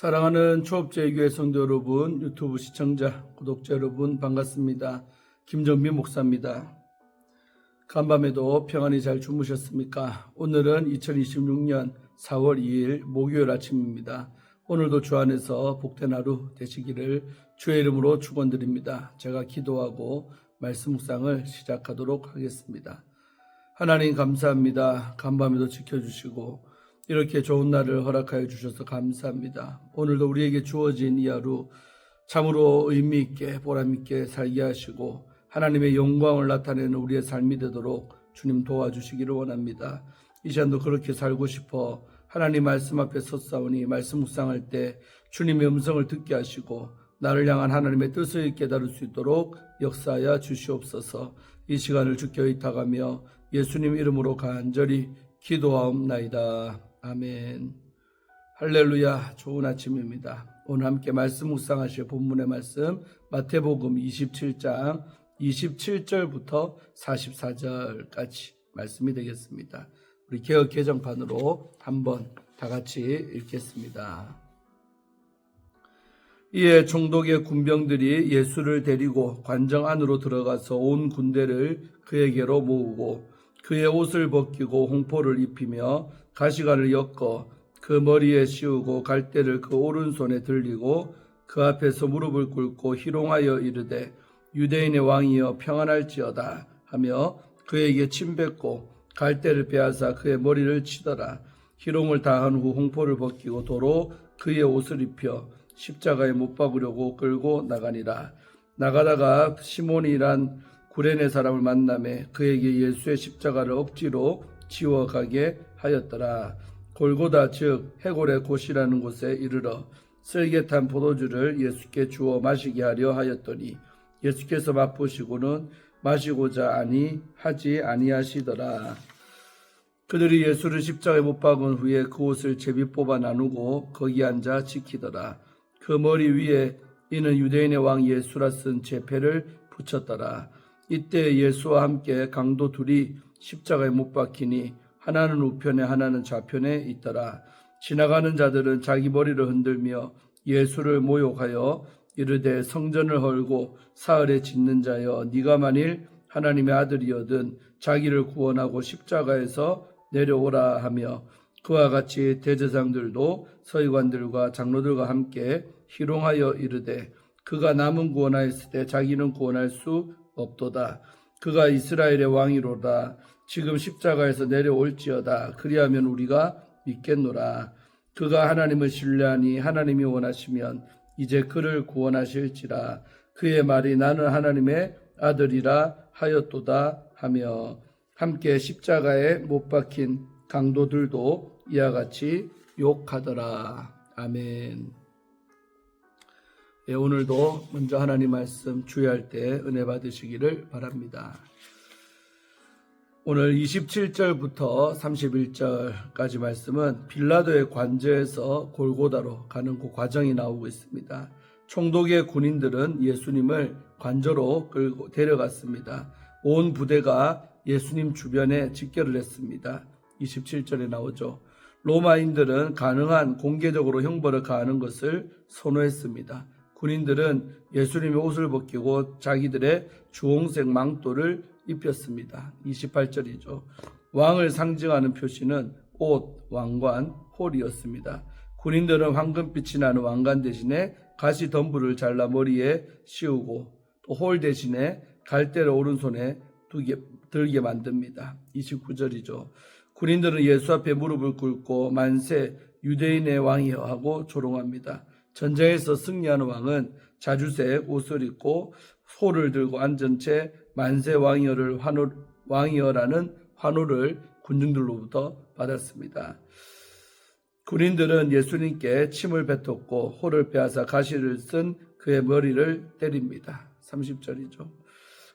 사랑하는 초업제교회 성도 여러분, 유튜브 시청자, 구독자 여러분 반갑습니다. 김정민 목사입니다. 간밤에도 평안히 잘 주무셨습니까? 오늘은 2026년 4월 2일 목요일 아침입니다. 오늘도 주 안에서 복된 하루 되시기를 주의 이름으로 축원드립니다. 제가 기도하고 말씀 묵상을 시작하도록 하겠습니다. 하나님 감사합니다. 간밤에도 지켜주시고 이렇게 좋은 날을 허락하여 주셔서 감사합니다. 오늘도 우리에게 주어진 이 하루 참으로 의미 있게 보람 있게 살게 하시고 하나님의 영광을 나타내는 우리의 삶이 되도록 주님 도와주시기를 원합니다. 이 시간도 그렇게 살고 싶어 하나님 말씀 앞에 섰사오니 말씀 묵상할 때 주님의 음성을 듣게 하시고 나를 향한 하나님의 뜻을 깨달을 수 있도록 역사하여 주시옵소서. 이 시간을 주께 의탁하며 예수님 이름으로 간절히 기도하옵나이다. 아멘. 할렐루야. 좋은 아침입니다. 오늘 함께 말씀 묵상하실 본문의 말씀 마태복음 27장 27절부터 44절까지 말씀이 되겠습니다. 우리 개역 개정판으로 한번 다 같이 읽겠습니다. 이에 총독의 군병들이 예수를 데리고 관정 안으로 들어가서 온 군대를 그에게로 모으고 그의 옷을 벗기고 홍포를 입히며 가시관을 엮어 그 머리에 씌우고 갈대를 그 오른손에 들리고 그 앞에서 무릎을 꿇고 희롱하여 이르되 유대인의 왕이여 평안할지어다 하며 그에게 침뱉고 갈대를 빼앗아 그의 머리를 치더라. 희롱을 다한 후 홍포를 벗기고 도로 그의 옷을 입혀 십자가에 못 박으려고 끌고 나가니라. 나가다가 시몬이란 구레네 사람을 만나매 그에게 예수의 십자가를 억지로 지워가게 하였더라. 골고다 즉 해골의 곳이라는 곳에 이르러 쓸개 탄 포도주를 예수께 주어 마시게 하려 하였더니 예수께서 맛보시고는 마시고자 하지 아니하시더라. 그들이 예수를 십자가에 못 박은 후에 그 옷을 제비 뽑아 나누고 거기 앉아 지키더라. 그 머리 위에 이는 유대인의 왕 예수라 쓴 제패를 붙였더라. 이때 예수와 함께 강도 둘이 십자가에 못 박히니 하나는 우편에 하나는 좌편에 있더라. 지나가는 자들은 자기 머리를 흔들며 예수를 모욕하여 이르되 성전을 헐고 사흘에 짓는 자여 네가 만일 하나님의 아들이여든 자기를 구원하고 십자가에서 내려오라 하며 그와 같이 대제사장들도 서기관들과 장로들과 함께 희롱하여 이르되 그가 남은 구원하였을 때 자기는 구원할 수 없도다. 그가 이스라엘의 왕이로다. 지금 십자가에서 내려올지어다. 그리하면 우리가 믿겠노라. 그가 하나님을 신뢰하니 하나님이 원하시면 이제 그를 구원하실지라. 그의 말이 나는 하나님의 아들이라 하였도다 하며 함께 십자가에 못 박힌 강도들도 이와 같이 욕하더라. 아멘. 오늘도 먼저 하나님 말씀 주의할 때 은혜 받으시기를 바랍니다. 오늘 27절부터 31절까지 말씀은 빌라도의 관저에서 골고다로 가는 그 과정이 나오고 있습니다. 총독의 군인들은 예수님을 관저로 끌고 데려갔습니다. 온 부대가 예수님 주변에 집결을 했습니다. 27절에 나오죠. 로마인들은 가능한 공개적으로 형벌을 가하는 것을 선호했습니다. 군인들은 예수님의 옷을 벗기고 자기들의 주홍색 망토를 입혔습니다. 28절이죠. 왕을 상징하는 표시는 옷, 왕관, 홀이었습니다. 군인들은 황금빛이 나는 왕관 대신에 가시 덤불을 잘라 머리에 씌우고 또 홀 대신에 갈대를 오른손에 들게 만듭니다. 29절이죠. 군인들은 예수 앞에 무릎을 꿇고 만세 유대인의 왕이여 하고 조롱합니다. 전쟁에서 승리하는 왕은 자주색 옷을 입고 소를 들고 앉은 채 만세 왕이여라는 환호를 군중들로부터 받았습니다. 군인들은 예수님께 침을 뱉었고 홀을 빼앗아 가시를 쓴 그의 머리를 때립니다. 30절이죠.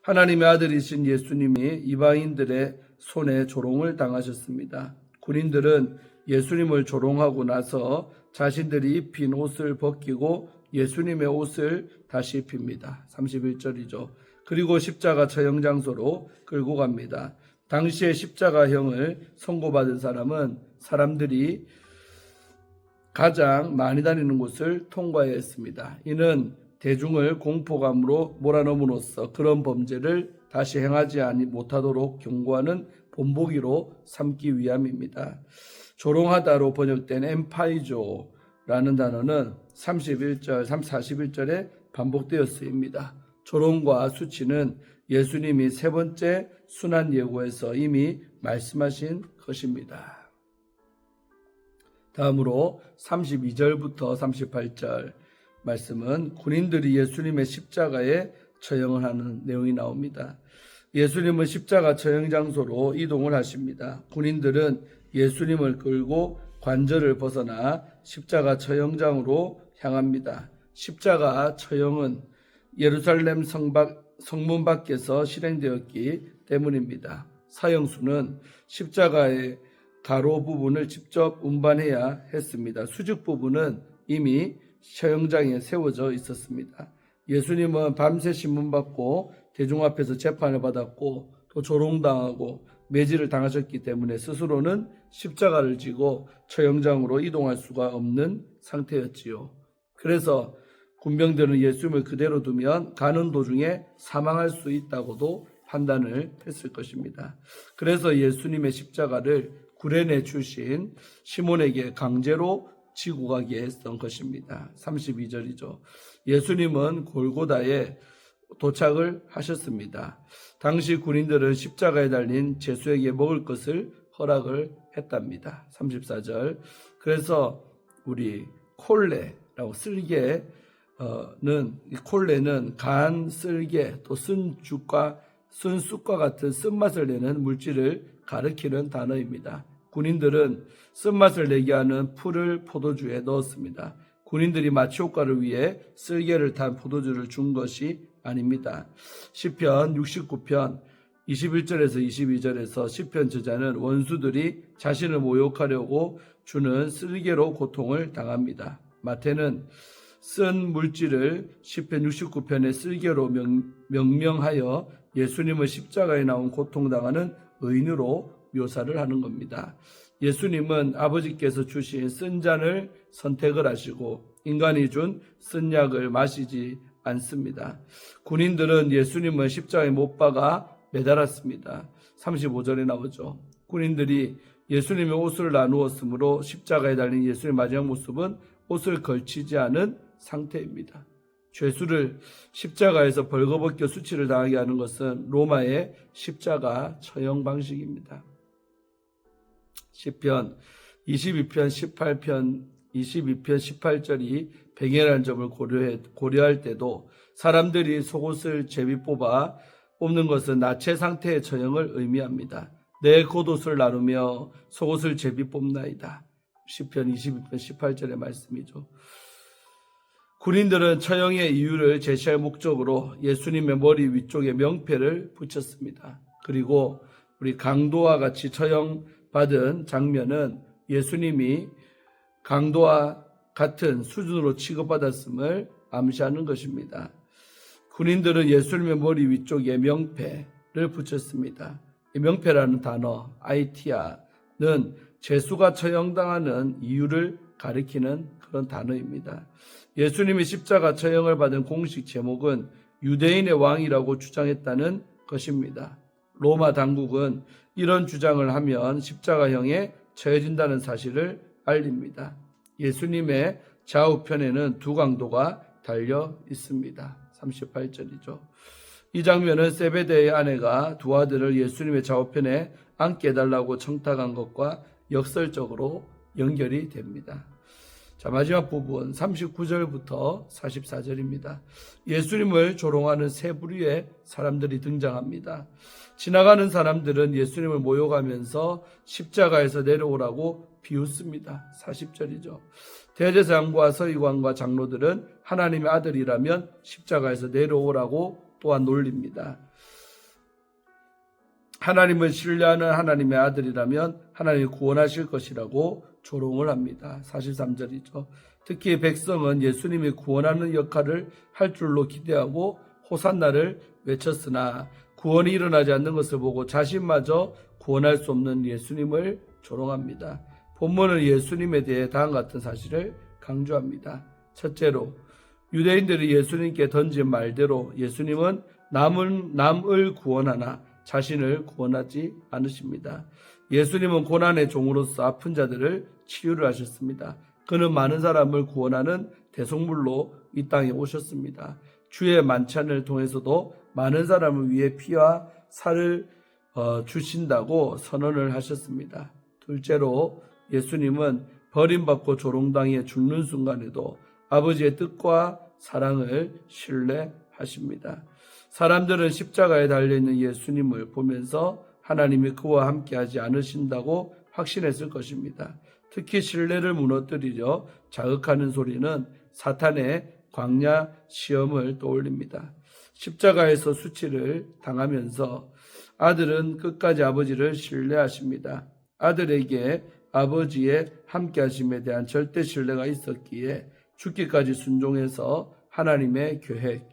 하나님의 아들이신 예수님이 이방인들의 손에 조롱을 당하셨습니다. 군인들은 예수님을 조롱하고 나서 자신들이 입힌 옷을 벗기고 예수님의 옷을 다시 입힙니다. 31절이죠. 그리고 십자가 처형 장소로 끌고 갑니다. 당시에 십자가형을 선고받은 사람은 사람들이 가장 많이 다니는 곳을 통과해야 했습니다. 이는 대중을 공포감으로 몰아넣음으로써 그런 범죄를 다시 행하지 못하도록 경고하는 본보기로 삼기 위함입니다. 조롱하다로 번역된 엠파이조라는 단어는 41절에 반복되었습니다. 조롱과 수치는 예수님이 세 번째 순환 예고에서 이미 말씀하신 것입니다. 다음으로 32절부터 38절 말씀은 군인들이 예수님의 십자가에 처형을 하는 내용이 나옵니다. 예수님은 십자가 처형 장소로 이동을 하십니다. 군인들은 예수님을 끌고 관절을 벗어나 십자가 처형장으로 향합니다. 십자가 처형은 예루살렘 성문 밖에서 실행되었기 때문입니다. 사형수는 십자가의 가로 부분을 직접 운반해야 했습니다. 수직 부분은 이미 처형장에 세워져 있었습니다. 예수님은 밤새 신문받고 대중 앞에서 재판을 받았고 또 조롱당하고 매질을 당하셨기 때문에 스스로는 십자가를 지고 처형장으로 이동할 수가 없는 상태였지요. 그래서 군병들은 예수님을 그대로 두면 가는 도중에 사망할 수 있다고도 판단을 했을 것입니다. 그래서 예수님의 십자가를 구레네 출신 시몬에게 강제로 지고 가게 했던 것입니다. 32절이죠. 예수님은 골고다에 도착을 하셨습니다. 당시 군인들은 십자가에 달린 제수에게 먹을 것을 허락을 했답니다. 34절. 그래서 우리 콜레라고 쓸개는 콜레는 간, 쓸개, 또 쓴죽과 쓴쑥과 같은 쓴맛을 내는 물질을 가리키는 단어입니다. 군인들은 쓴맛을 내게 하는 풀을 포도주에 넣었습니다. 군인들이 마취 효과를 위해 쓸개를 탄 포도주를 준 것이 아닙니다. 시편 69편 21절에서 22절에서 시편 저자는 원수들이 자신을 모욕하려고 주는 쓸개로 고통을 당합니다. 마태는 쓴 물질을 시편 69편의 쓸개로 명명하여 예수님을 십자가에 나온 고통당하는 의인으로 묘사를 하는 겁니다. 예수님은 아버지께서 주신 쓴 잔을 선택을 하시고 인간이 준 쓴 약을 마시지 않습니다. 군인들은 예수님을 십자가에 못 박아 매달았습니다. 35절에 나오죠. 군인들이 예수님의 옷을 나누었으므로 십자가에 달린 예수님의 마지막 모습은 옷을 걸치지 않은 상태입니다. 죄수를 십자가에서 벌거벗겨 수치를 당하게 하는 것은 로마의 십자가 처형 방식입니다. 시편 22편 18절이 병해라는 점을 고려할 때도 사람들이 속옷을 제비 뽑는 것은 나체 상태의 처형을 의미합니다. 내 겉옷을 나누며 속옷을 제비 뽑나이다. 시편 22편 18절의 말씀이죠. 군인들은 처형의 이유를 제시할 목적으로 예수님의 머리 위쪽에 명패를 붙였습니다. 그리고 우리 강도와 같이 처형받은 장면은 예수님이 강도와 같은 수준으로 취급받았음을 암시하는 것입니다. 군인들은 예수님의 머리 위쪽에 명패를 붙였습니다. 이 명패라는 단어, 아이티아는 죄수가 처형당하는 이유를 가리키는 그런 단어입니다. 예수님이 십자가 처형을 받은 공식 제목은 유대인의 왕이라고 주장했다는 것입니다. 로마 당국은 이런 주장을 하면 십자가형에 처해진다는 사실을 알립니다. 예수님의 좌우편에는 두 강도가 달려 있습니다. 38절이죠. 이 장면은 세베대의 아내가 두 아들을 예수님의 좌우편에 앉게 해달라고 청탁한 것과 역설적으로 연결이 됩니다. 자, 마지막 부분 39절부터 44절입니다. 예수님을 조롱하는 세 부류의 사람들이 등장합니다. 지나가는 사람들은 예수님을 모욕하면서 십자가에서 내려오라고 비웃습니다. 40절이죠. 대제사장과 서기관과 장로들은 하나님의 아들이라면 십자가에서 내려오라고 또한 놀립니다. 하나님을 신뢰하는 하나님의 아들이라면 하나님이 구원하실 것이라고 조롱을 합니다. 43절이죠. 특히 백성은 예수님이 구원하는 역할을 할 줄로 기대하고 호산나를 외쳤으나 구원이 일어나지 않는 것을 보고 자신마저 구원할 수 없는 예수님을 조롱합니다. 본문은 예수님에 대해 다음과 같은 사실을 강조합니다. 첫째로, 유대인들이 예수님께 던진 말대로 예수님은 남을 구원하나 자신을 구원하지 않으십니다. 예수님은 고난의 종으로서 아픈 자들을 치유를 하셨습니다. 그는 많은 사람을 구원하는 대속물로 이 땅에 오셨습니다. 주의 만찬을 통해서도 많은 사람을 위해 피와 살을 주신다고 선언을 하셨습니다. 둘째로, 예수님은 버림받고 조롱당해 죽는 순간에도 아버지의 뜻과 사랑을 신뢰하십니다. 사람들은 십자가에 달려있는 예수님을 보면서 하나님이 그와 함께하지 않으신다고 확신했을 것입니다. 특히 신뢰를 무너뜨리려 자극하는 소리는 사탄의 광야 시험을 떠올립니다. 십자가에서 수치를 당하면서 아들은 끝까지 아버지를 신뢰하십니다. 아들에게 아버지의 함께하심에 대한 절대 신뢰가 있었기에 죽기까지 순종해서 하나님의 계획,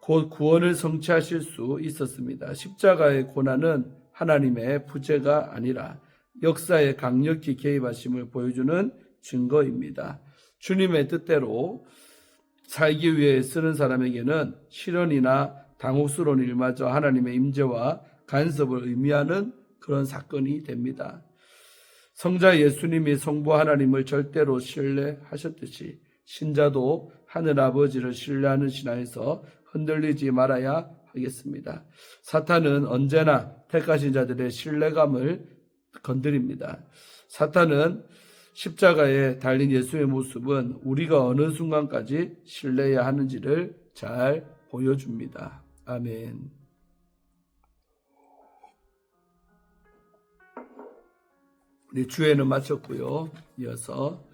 곧 구원을 성취하실 수 있었습니다. 십자가의 고난은 하나님의 부재가 아니라 역사에 강력히 개입하심을 보여주는 증거입니다. 주님의 뜻대로 살기 위해 쓰는 사람에게는 시련이나 당혹스러운 일마저 하나님의 임재와 간섭을 의미하는 그런 사건이 됩니다. 성자 예수님이 성부 하나님을 절대로 신뢰하셨듯이 신자도 하늘 아버지를 신뢰하는 신앙에서 흔들리지 말아야 하겠습니다. 사탄은 언제나 택하신 자들의 신뢰감을 건드립니다. 사탄은 십자가에 달린 예수의 모습은 우리가 어느 순간까지 신뢰해야 하는지를 잘 보여줍니다. 아멘. 우리 주에는 마쳤고요. 이어서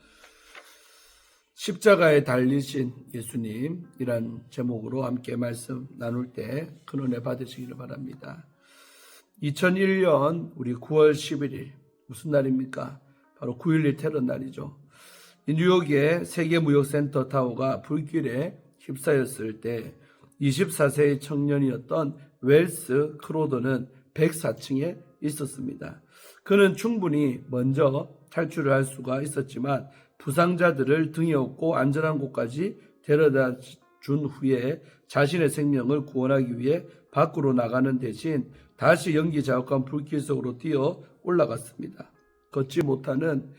십자가에 달리신 예수님이란 제목으로 함께 말씀 나눌 때 큰 은혜 받으시기를 바랍니다. 2001년 우리 9월 11일 무슨 날입니까? 바로 9.11 테러 날이죠. 뉴욕의 세계무역센터 타워가 불길에 휩싸였을 때 24세의 청년이었던 웰스 크로더는 104층에 있었습니다. 그는 충분히 먼저 탈출을 할 수가 있었지만 부상자들을 등에 업고 안전한 곳까지 데려다 준 후에 자신의 생명을 구원하기 위해 밖으로 나가는 대신 다시 연기 자욱한 불길 속으로 뛰어 올라갔습니다. 걷지 못하는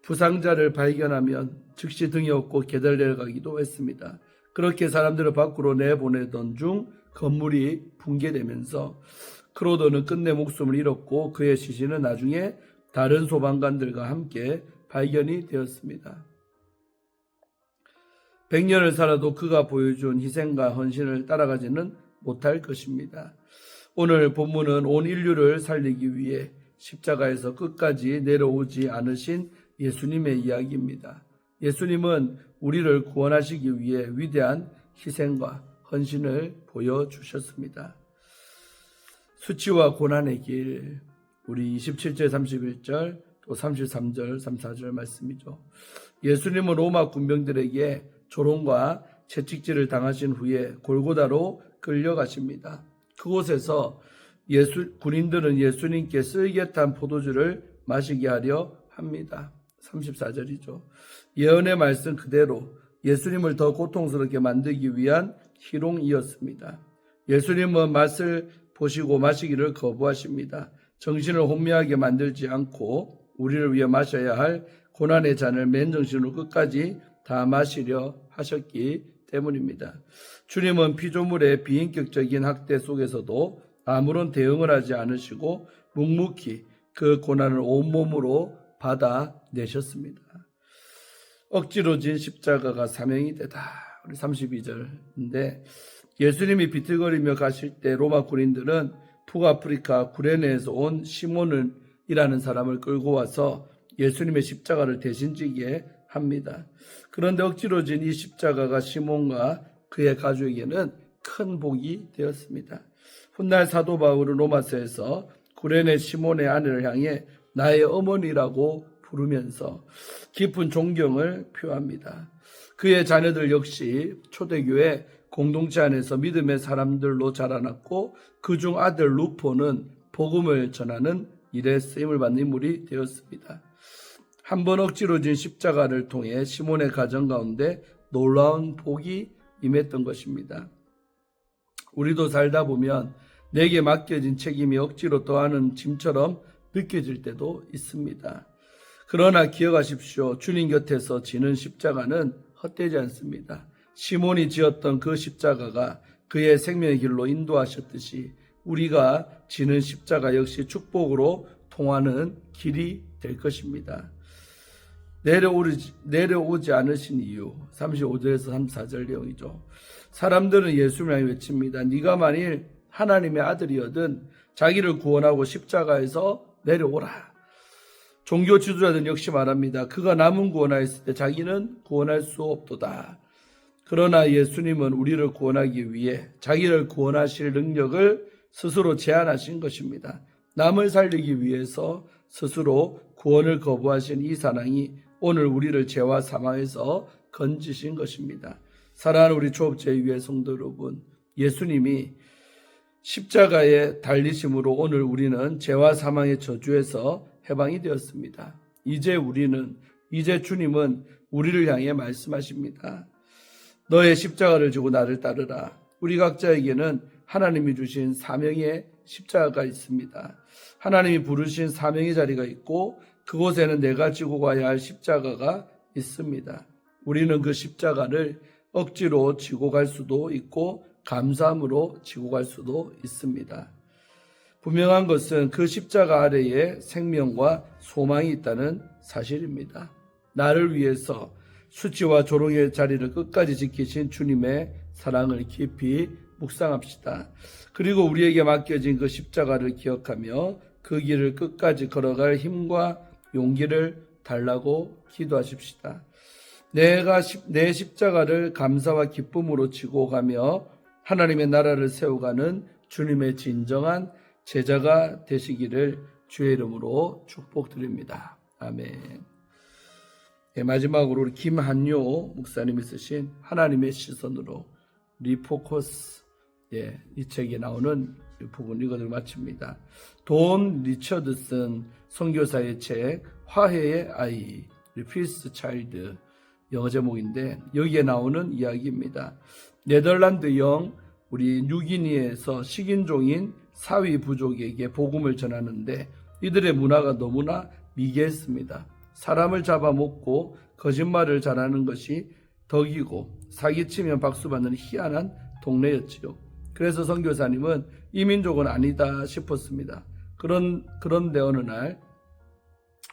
부상자를 발견하면 즉시 등에 업고 계단을 내려가기도 했습니다. 그렇게 사람들을 밖으로 내보내던 중 건물이 붕괴되면서 크로더는 끝내 목숨을 잃었고 그의 시신은 나중에 다른 소방관들과 함께 발견이 되었습니다. 100년을 살아도 그가 보여준 희생과 헌신을 따라가지는 못할 것입니다. 오늘 본문은 온 인류를 살리기 위해 십자가에서 끝까지 내려오지 않으신 예수님의 이야기입니다. 예수님은 우리를 구원하시기 위해 위대한 희생과 헌신을 보여주셨습니다. 수치와 고난의 길, 우리 27절, 31절, 또 33절, 34절 말씀이죠. 예수님은 로마 군병들에게 조롱과 채찍질을 당하신 후에 골고다로 끌려가십니다. 그곳에서 군인들은 예수님께 쓸개탄 포도주를 마시게 하려 합니다. 34절이죠. 예언의 말씀 그대로 예수님을 더 고통스럽게 만들기 위한 희롱이었습니다. 예수님은 맛을 보시고 마시기를 거부하십니다. 정신을 혼미하게 만들지 않고 우리를 위해 마셔야 할 고난의 잔을 맨정신으로 끝까지 다 마시려 하셨기 때문입니다. 주님은 피조물의 비인격적인 학대 속에서도 아무런 대응을 하지 않으시고 묵묵히 그 고난을 온몸으로 받아내셨습니다. 억지로 진 십자가가 사명이 되다. 우리 32절인데 예수님이 비틀거리며 가실 때 로마 군인들은 북아프리카 구레네에서 온 시몬이라는 사람을 끌고 와서 예수님의 십자가를 대신 지게 합니다. 그런데 억지로 진 이 십자가가 시몬과 그의 가족에게는 큰 복이 되었습니다. 훗날 사도 바울은 로마서에서 구레네 시몬의 아내를 향해 나의 어머니라고 부르면서 깊은 존경을 표합니다. 그의 자녀들 역시 초대교회 공동체 안에서 믿음의 사람들로 자라났고 그중 아들 루포는 복음을 전하는 일에 쓰임을 받는 인물이 되었습니다. 한 번 억지로 진 십자가를 통해 시몬의 가정 가운데 놀라운 복이 임했던 것입니다. 우리도 살다 보면 내게 맡겨진 책임이 억지로 떠안은 짐처럼 느껴질 때도 있습니다. 그러나 기억하십시오. 주님 곁에서 지는 십자가는 헛되지 않습니다. 시몬이 지었던 그 십자가가 그의 생명의 길로 인도하셨듯이 우리가 지는 십자가 역시 축복으로 통하는 길이 될 것입니다. 내려오지 않으신 이유 35절에서 34절 내용이죠. 사람들은 예수를 향해 외칩니다. 네가 만일 하나님의 아들이거든 자기를 구원하고 십자가에서 내려오라. 종교 지도자들은 역시 말합니다. 그가 남은 구원하였을 때 자기는 구원할 수 없도다. 그러나 예수님은 우리를 구원하기 위해 자기를 구원하실 능력을 스스로 제안하신 것입니다. 남을 살리기 위해서 스스로 구원을 거부하신 이 사랑이 오늘 우리를 죄와 사망에서 건지신 것입니다. 사랑하는 우리 초업제위의 성도 여러분, 예수님이 십자가에 달리심으로 오늘 우리는 죄와 사망의 저주에서 해방이 되었습니다. 이제 주님은 우리를 향해 말씀하십니다. 너의 십자가를 지고 나를 따르라. 우리 각자에게는 하나님이 주신 사명의 십자가가 있습니다. 하나님이 부르신 사명의 자리가 있고 그곳에는 내가 지고 가야 할 십자가가 있습니다. 우리는 그 십자가를 억지로 지고 갈 수도 있고 감사함으로 지고 갈 수도 있습니다. 분명한 것은 그 십자가 아래에 생명과 소망이 있다는 사실입니다. 나를 위해서 수치와 조롱의 자리를 끝까지 지키신 주님의 사랑을 깊이 묵상합시다. 그리고 우리에게 맡겨진 그 십자가를 기억하며 그 길을 끝까지 걸어갈 힘과 용기를 달라고 기도하십시다. 내 십자가를 감사와 기쁨으로 지고 가며 하나님의 나라를 세워가는 주님의 진정한 제자가 되시기를 주의 이름으로 축복드립니다. 아멘. 마지막으로 우리 김한요 목사님이 쓰신 하나님의 시선으로 리포커스 이 책에 나오는 부분 이것을 마칩니다. 돈 리처드슨 선교사의 책 화해의 아이 Peace Child 영어 제목인데 여기에 나오는 이야기입니다. 네덜란드 우리 뉴기니에서 식인종인 사위 부족에게 복음을 전하는데 이들의 문화가 너무나 미개했습니다. 사람을 잡아먹고 거짓말을 잘하는 것이 덕이고 사기치면 박수받는 희한한 동네였지요. 그래서 선교사님은 이 민족은 아니다 싶었습니다. 그런데 어느 날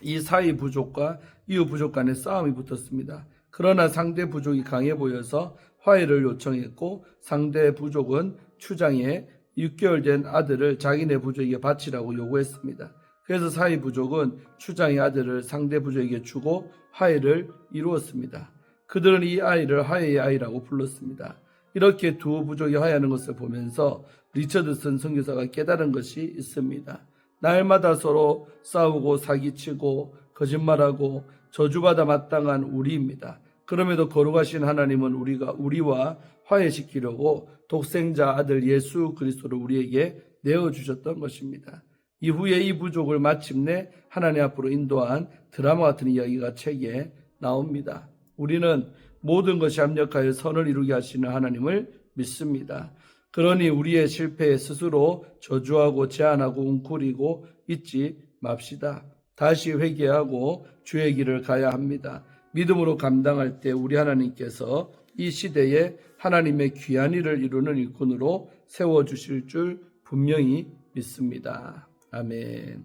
이 사이 부족과 이웃 부족 간에 싸움이 붙었습니다. 그러나 상대 부족이 강해 보여서 화해를 요청했고 상대 부족은 추장에 6개월 된 아들을 자기네 부족에게 바치라고 요구했습니다. 그래서 사이 부족은 추장의 아들을 상대 부족에게 주고 화해를 이루었습니다. 그들은 이 아이를 화해의 아이라고 불렀습니다. 이렇게 두 부족이 화해하는 것을 보면서 리처드슨 선교사가 깨달은 것이 있습니다. 날마다 서로 싸우고 사기치고 거짓말하고 저주받아 마땅한 우리입니다. 그럼에도 거룩하신 하나님은 우리와 화해시키려고 독생자 아들 예수 그리스도를 우리에게 내어주셨던 것입니다. 이후에 이 부족을 마침내 하나님 앞으로 인도한 드라마 같은 이야기가 책에 나옵니다. 우리는 모든 것이 합력하여 선을 이루게 하시는 하나님을 믿습니다. 그러니 우리의 실패에 스스로 저주하고 제한하고 웅크리고 있지 맙시다. 다시 회개하고 주의 길을 가야 합니다. 믿음으로 감당할 때 우리 하나님께서 이 시대에 하나님의 귀한 일을 이루는 일꾼으로 세워주실 줄 분명히 믿습니다. 아멘.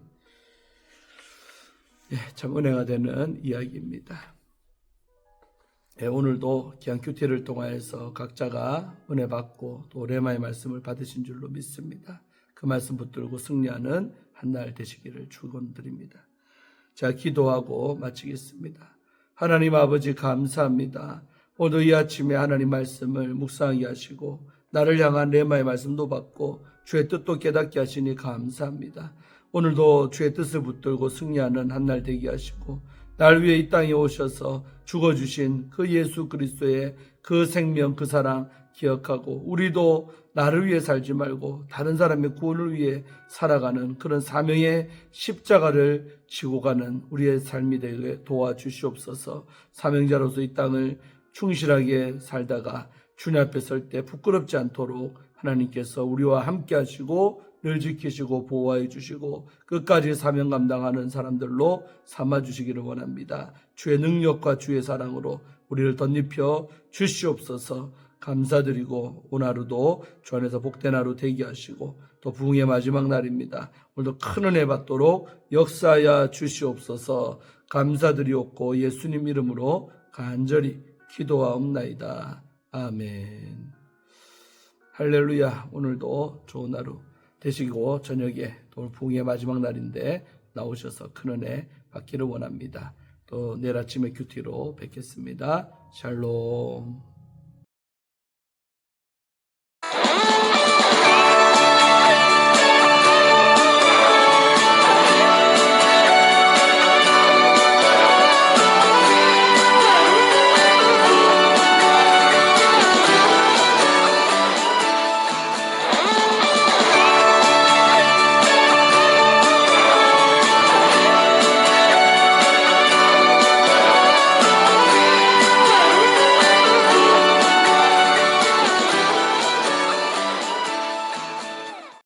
참 은혜가 되는 이야기입니다. 오늘도 귀한 큐티를 통하여서 각자가 은혜 받고 또 레마의 말씀을 받으신 줄로 믿습니다. 그 말씀 붙들고 승리하는 한 날 되시기를 축원드립니다. 자, 기도하고 마치겠습니다. 하나님 아버지 감사합니다. 오늘 이 아침에 하나님 말씀을 묵상하게 하시고 나를 향한 레마의 말씀도 받고 주의 뜻도 깨닫게 하시니 감사합니다. 오늘도 주의 뜻을 붙들고 승리하는 한 날 되게 하시고 날 위해 이 땅에 오셔서 죽어주신 그 예수 그리스도의 그 생명, 그 사랑 기억하고 우리도 나를 위해 살지 말고 다른 사람의 구원을 위해 살아가는 그런 사명의 십자가를 지고 가는 우리의 삶이 되게 도와주시옵소서. 사명자로서 이 땅을 충실하게 살다가 주님 앞에 설 때 부끄럽지 않도록 하나님께서 우리와 함께 하시고 늘 지키시고 보호해 주시고 끝까지 사명 감당하는 사람들로 삼아 주시기를 원합니다. 주의 능력과 주의 사랑으로 우리를 덧입혀 주시옵소서. 감사드리고 오늘 하루도 주 안에서 복된 하루 되게 하시고 또 부흥의 마지막 날입니다. 오늘도 큰 은혜 받도록 역사하여 주시옵소서. 감사드리옵고 예수님 이름으로 간절히 기도하옵나이다. 아멘. 할렐루야. 오늘도 좋은 하루 되시고 저녁에 또 부흥의 마지막 날인데 나오셔서 큰 은혜 받기를 원합니다. 또 내일 아침에 큐티로 뵙겠습니다. 샬롬.